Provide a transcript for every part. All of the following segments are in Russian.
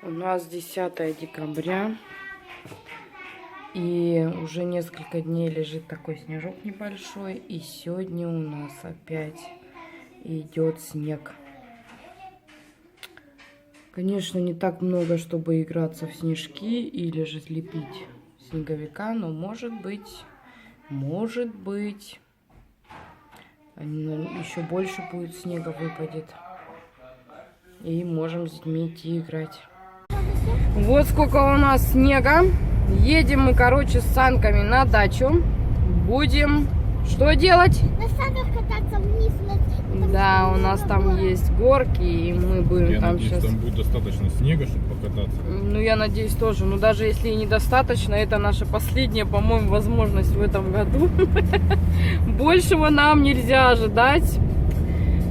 У нас 10 декабря, и уже несколько дней лежит такой снежок небольшой, и сегодня у нас опять идет снег. Конечно, не так много, чтобы играться в снежки или же слепить снеговика, но может быть, еще больше будет снега выпадет. И можем с детьми идти играть. Вот сколько у нас снега. Едем мы, короче, с санками на дачу. Будем что делать? На санках кататься вниз. Да, у нас там есть горки, и мы будем там надеюсь, сейчас... там будет достаточно снега, чтобы покататься. Ну, я надеюсь тоже. Но даже если и недостаточно, это наша последняя, по-моему, возможность в этом году. Большего нам нельзя ожидать.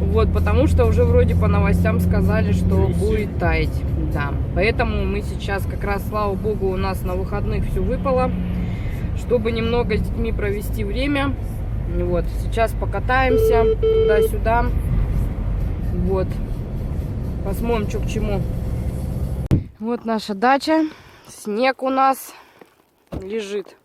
Вот, потому что уже вроде по новостям сказали, что будет таять. Да, поэтому мы сейчас как раз, слава богу, у нас на выходных все выпало, чтобы немного с детьми провести время. Вот, сейчас покатаемся туда-сюда. Вот, посмотрим, что к чему. Вот наша дача. Снег у нас лежит.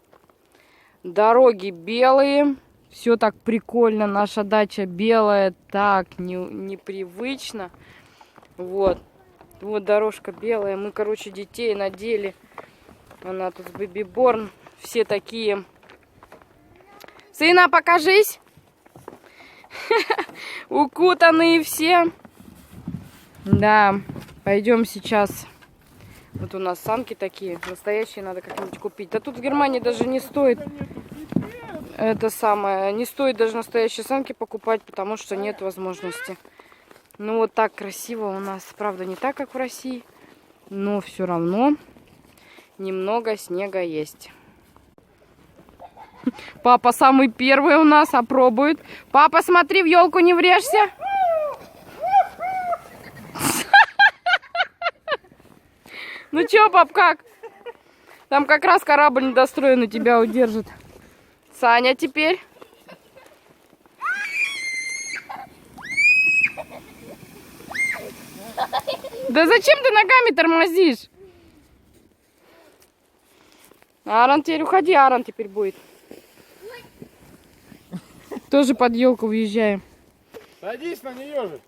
Дороги белые. Все так прикольно. Наша дача белая. Так непривычно. Вот. Вот дорожка белая. Мы, короче, детей надели. Она тут с бэби-борн. Все такие. Сына, покажись. Укутанные все. Да. Пойдем сейчас. Вот у нас санки такие. Настоящие надо как-нибудь купить. Да тут в Германии даже не стоит. Это самое. Не стоит даже настоящие санки покупать, потому что нет возможности. Ну вот так красиво у нас. Правда, не так, как в России. Но все равно немного снега есть. Папа самый первый у нас опробует. Папа, смотри, в елку не врежься. Ну чё, пап, как? Там как раз корабль недостроенный тебя удержит. Саня теперь. Да зачем ты ногами тормозишь? Аарон, теперь уходи, Аарон теперь будет. Тоже под елку въезжаем. Садись на нее же.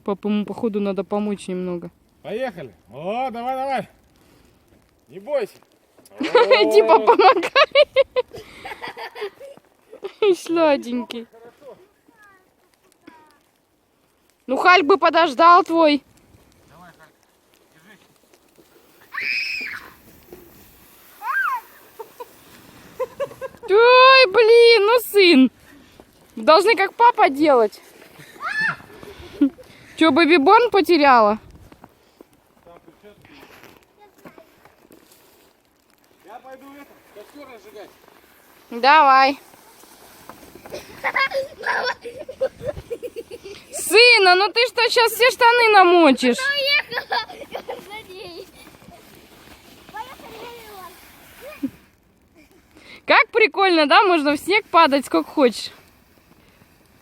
Папа, ему походу надо помочь немного. Поехали. О, давай, давай. Не бойся. Иди, папа, помогай. Сладенький. Ну, Хальк бы подождал твой. Давай, Хальк, держись. Ой, блин, ну сын. Должны как папа делать. Че, бэби-борн потеряла? Я пойду костер разжигать. Давай. Сына, ну ты что, сейчас все штаны намочишь? Как прикольно, да? Можно в снег падать сколько хочешь.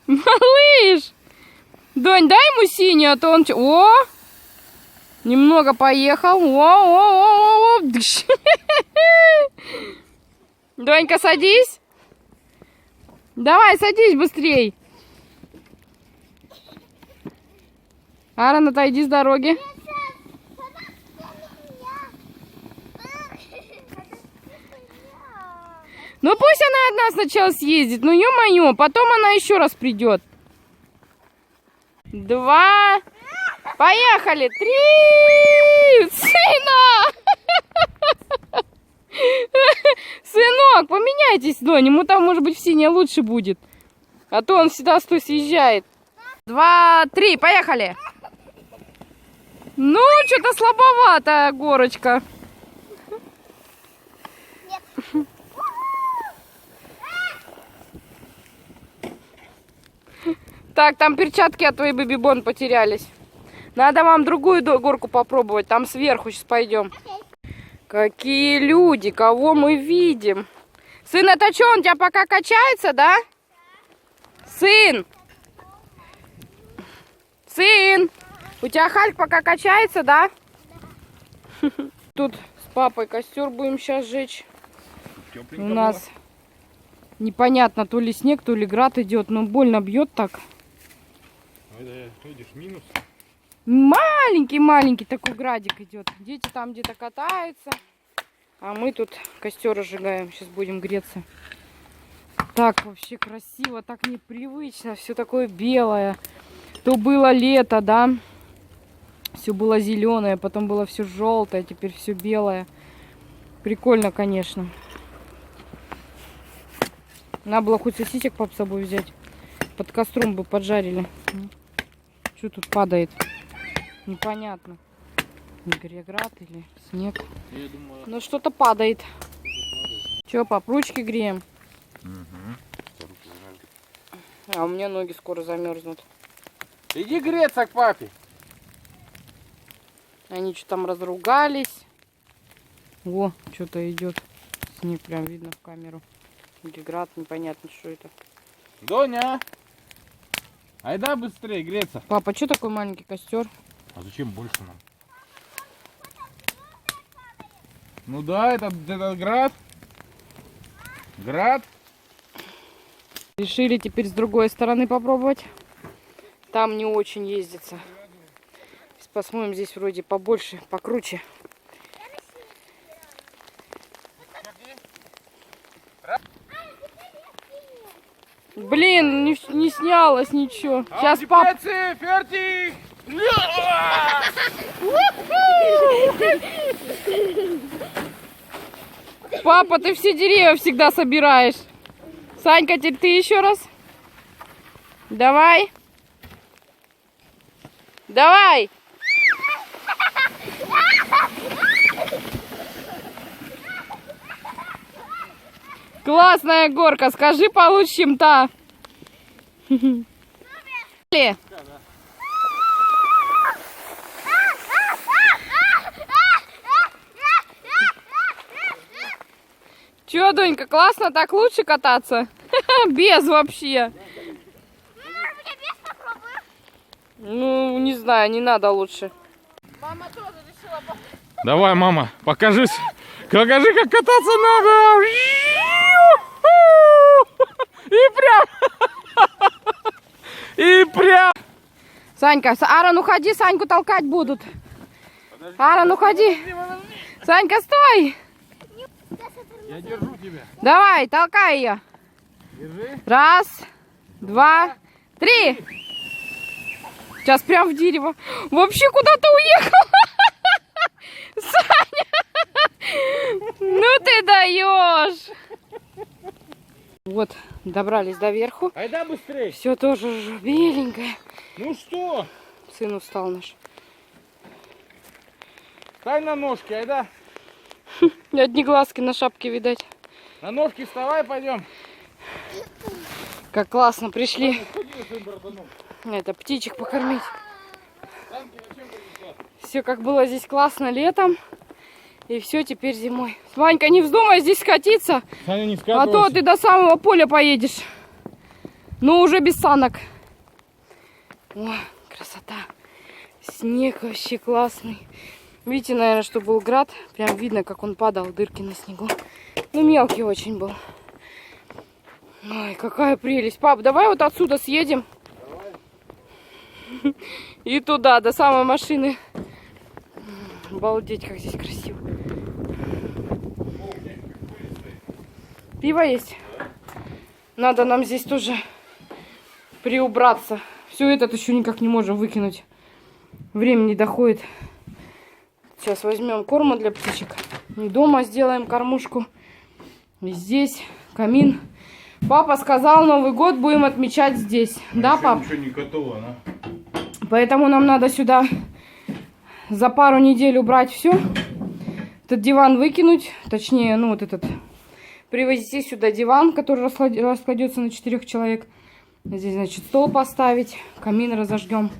Малыш! Донь, дай ему синюю, а то он... О! Немного поехал. О. Донька, садись. Давай, садись быстрей. Аарон, отойди с дороги. Ну пусть она одна сначала съездит. Ну ё-моё, потом она еще раз придет. 2. Поехали. 3. Сына! Сынок, поменяйтесь, Донь. Ему там, может быть, в синее лучше будет. А то он всегда съезжает. 2, 3, поехали. Ну, что-то слабовато, горочка. Так, там перчатки от твоей бэби-борн потерялись. Надо вам другую горку попробовать. Там сверху сейчас пойдем. Какие люди, кого мы видим. Сын, это что, он тебя пока качается, да? Сын! Сын! У тебя Хальк пока качается, да? Тут с папой костер будем сейчас жечь. У нас непонятно, то ли снег, то ли град идет, но больно бьет так. Видишь, минус. Маленький такой градик идет. Дети там где-то катаются, а мы тут костер разжигаем. Сейчас будем греться. Так вообще красиво, так непривычно, все такое белое. То было лето, да, все было зеленое, потом было все желтое, теперь все белое. Прикольно, конечно. Надо было хоть сосисек пап с собой взять. Под костром бы поджарили. Что тут падает? Непонятно. Град или снег. Ну что-то падает. Че, пап, ручки греем? А у меня ноги скоро замерзнут. Иди греться к папе. Они что там разругались. О, что-то идет. Снег прям видно в камеру. Или град, непонятно, что это. Доня! Айда быстрее греться. Папа, что такой маленький костер? А зачем больше нам? Ну да, это град. Град. Решили теперь с другой стороны попробовать. Там не очень ездится. Сейчас посмотрим, здесь вроде побольше, покруче. Блин, не снялось ничего. Сейчас папа... Фертик! Папа, ты все деревья всегда собираешь. Санька, теперь ты еще раз. Давай. Давай. Классная горка. Скажи, получше, чем та. Чё, Донька, классно? Так лучше кататься? Без вообще. Ну, не знаю, не надо лучше. Мама тоже решила... Давай, мама, покажи, как кататься надо. И прям. И прям. Санька, Аарон, уходи, Саньку толкать будут. Аарон, уходи. Санька, стой. Я держу тебя. Давай, толкай ее. Держи. Раз, два, три. Сейчас прям в дерево. Вообще куда-то уехал. Саня. Ну ты даешь. Вот, добрались до верху. Айда быстрее. Все тоже беленькое. Ну что? Сын устал наш. Встань на ножки, айда. Одни глазки на шапке, видать. На ножки вставай, пойдем. Как классно пришли. Это птичек покормить. Все как было здесь классно летом. И все теперь зимой. Ванька, не вздумай здесь скатиться. Саня, не А скатывайся. то ты до самого поля поедешь. Но уже без санок. О, красота. Снег вообще классный. Видите, наверное, что был град. Прям видно, как он падал, дырки на снегу. Ну, мелкий очень был. Ой, какая прелесть. Пап, давай вот отсюда съедем. Давай. И туда, до самой машины. Обалдеть, как здесь красиво. Пиво есть? Надо нам здесь тоже приубраться. Все это еще никак не можем выкинуть. Время не доходит. Сейчас возьмем корма для птичек. И дома сделаем кормушку. И здесь камин. Папа сказал, Новый год будем отмечать здесь. Да, пап? Ничего не готово, да? Поэтому нам надо сюда за пару недель убрать все. Этот диван выкинуть. Точнее, ну вот этот. Привозить сюда диван, который раскладется на 4 человек. Здесь, значит, стол поставить. Камин разожгем.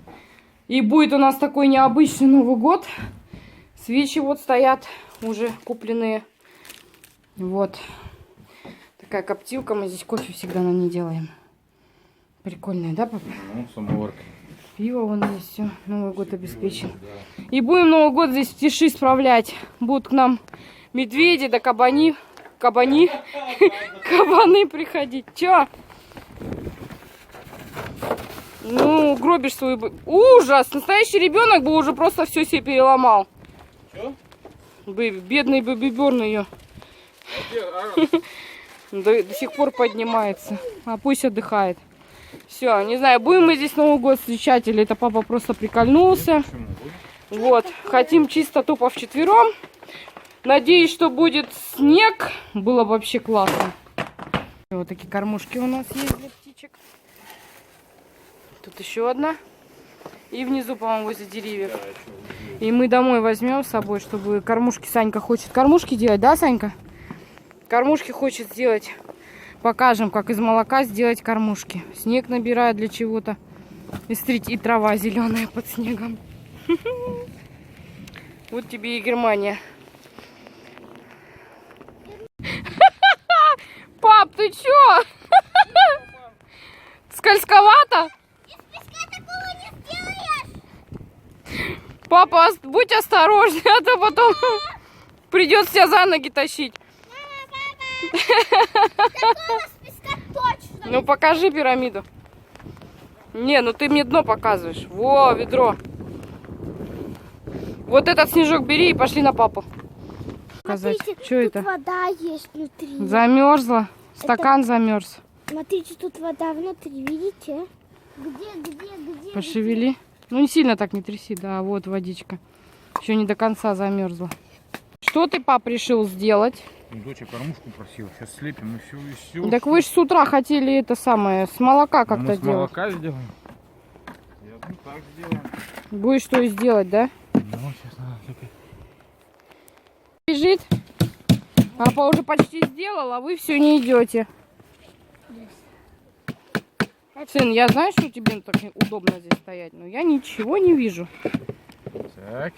И будет у нас такой необычный Новый год. Свечи вот стоят, уже купленные. Вот. Такая коптилка. Мы здесь кофе всегда на ней делаем. Прикольная, да, папа? Ну, самоварка. Пиво вон есть, все. Новый год обеспечен. И будем Новый год здесь в тиши справлять. Будут к нам медведи да кабаны приходить. Чё? Ну, гробишь свою... Ужас! Настоящий ребенок бы уже просто все себе переломал. Чё? Бедный бэби-берн ее. До сих пор поднимается. А пусть отдыхает. Все, не знаю, будем мы здесь Новый год встречать, или это папа просто прикольнулся. Вот, хотим чисто тупо вчетвером. Надеюсь, что будет снег. Было бы вообще классно. Вот такие кормушки у нас есть для птичек. Тут еще одна. И внизу, по-моему, возле деревьев. И мы домой возьмем с собой, чтобы кормушки... Санька хочет кормушки делать, да, Санька? Кормушки хочет сделать. Покажем, как из молока сделать кормушки. Снег набирают для чего-то. И смотрите, и трава зеленая под снегом. Вот тебе и Германия. Пап, ты чё? Скользковато? Папа, будь осторожнее, а то потом придется тебя за ноги тащить. Ну покажи пирамиду. Не, ну ты мне дно показываешь. Во, ведро. Вот этот снежок бери и пошли на папу. Показать. Что это? Вода есть внутри. Замерзла. Стакан замерз. Смотрите, тут вода внутри, видите? Где? Пошевели. Ну не сильно так не тряси, да, вот водичка. Еще не до конца замерзла. Что ты, пап, решил сделать? Доча кормушку просила, сейчас слепим и все. Так вы же с утра хотели это самое, с молока как-то делать. делать. С молока сделаем. Я вот так сделаем. Будешь что сделать, да? Ну, сейчас надо слепить. Бежит. Папа уже почти сделал, а вы все не идете. Сын, я знаю, что тебе так удобно здесь стоять, но я ничего не вижу. Так.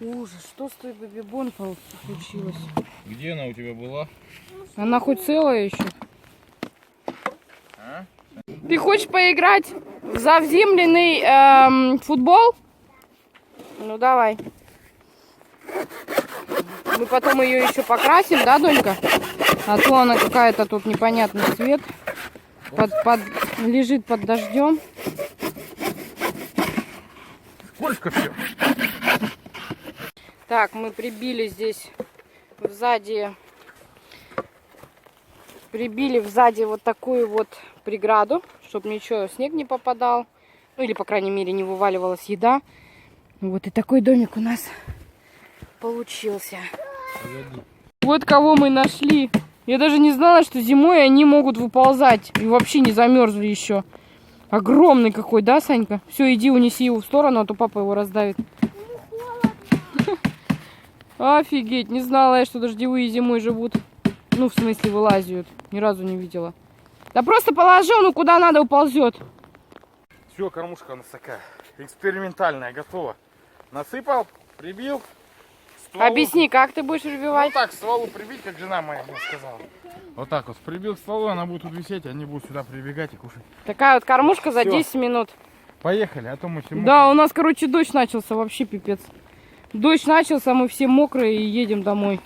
Ужас, что с той бэби-бон случилось? Где она у тебя была? Она хоть целая еще? А? Ты хочешь поиграть в заземленный футбол? Ну давай. Мы потом ее еще покрасим, да, Донька? А то она какая-то тут непонятный цвет. Лежит под дождем. Сколько все? Так, мы прибили здесь сзади вот такую вот преграду, чтобы ничего, снег не попадал. Ну или, по крайней мере, не вываливалась еда. Вот и такой домик у нас получился. Погоди. Вот кого мы нашли. Я даже не знала, что зимой они могут выползать. И вообще не замерзли еще. Огромный какой, да, Санька? Все, иди унеси его в сторону, а то папа его раздавит. Офигеть, не знала я, что дождевые зимой живут. Ну, в смысле, вылазят. Ни разу не видела. Да просто положил, ну куда надо, уползет. Все, кормушка у нас такая экспериментальная, готова. Насыпал, прибил. Стволу. Объясни, как ты будешь Ну разбивать? так, стволу прибить, как жена моя мне сказала. Вот так вот, прибил к стволу, она будет тут висеть, они будут сюда прибегать и кушать. Такая вот кормушка за Всё. 10 минут. Поехали, а то мы все Да, у нас, короче, дождь начался, вообще пипец. Дождь начался, мы все мокрые и едем домой.